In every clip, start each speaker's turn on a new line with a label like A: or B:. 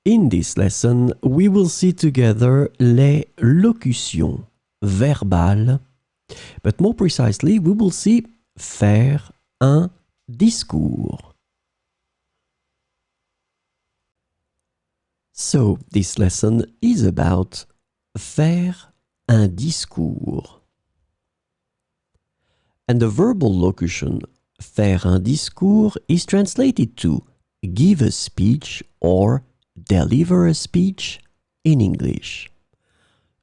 A: In this lesson, we will see together les locutions verbales, but more precisely, we will see faire un discours. So, this lesson is about faire un discours. And the verbal locution faire un discours is translated to give a speech or deliver a speech in English.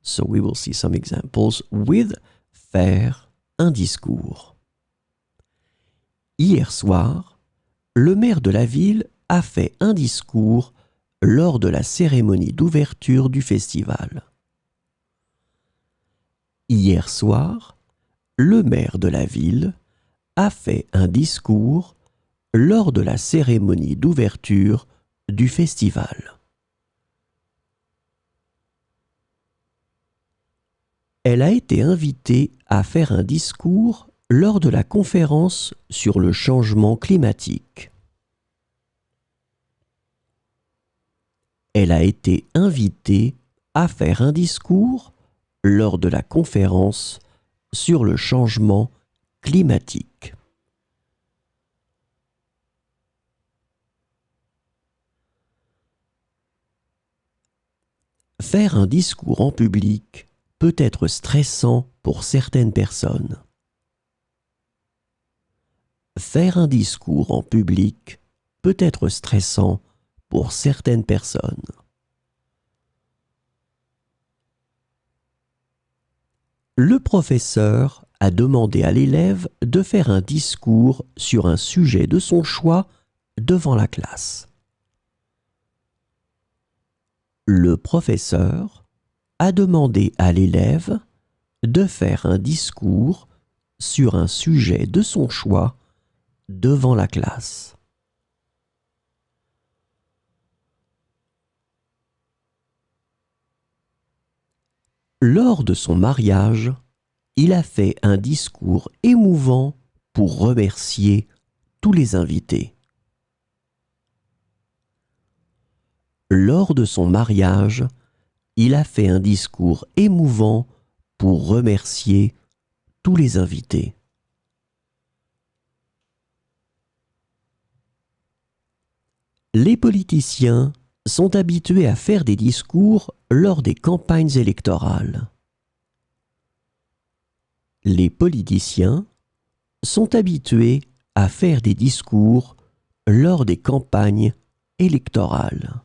A: So we will see some examples with faire un discours. Hier soir, le maire de la ville a fait un discours lors de la cérémonie d'ouverture du festival. Hier soir, le maire de la ville a fait un discours lors de la cérémonie d'ouverture du festival. Elle a été invitée à faire un discours lors de la conférence sur le changement climatique. Elle a été invitée à faire un discours lors de la conférence sur le changement climatique. Faire un discours en public peut être stressant pour certaines personnes. Faire un discours en public peut être stressant pour certaines personnes. Le professeur a demandé à l'élève de faire un discours sur un sujet de son choix devant la classe. Le professeur a demandé à l'élève de faire un discours sur un sujet de son choix devant la classe. Lors de son mariage, il a fait un discours émouvant pour remercier tous les invités. Lors de son mariage, il a fait un discours émouvant pour remercier tous les invités. Les politiciens sont habitués à faire des discours lors des campagnes électorales. Les politiciens sont habitués à faire des discours lors des campagnes électorales.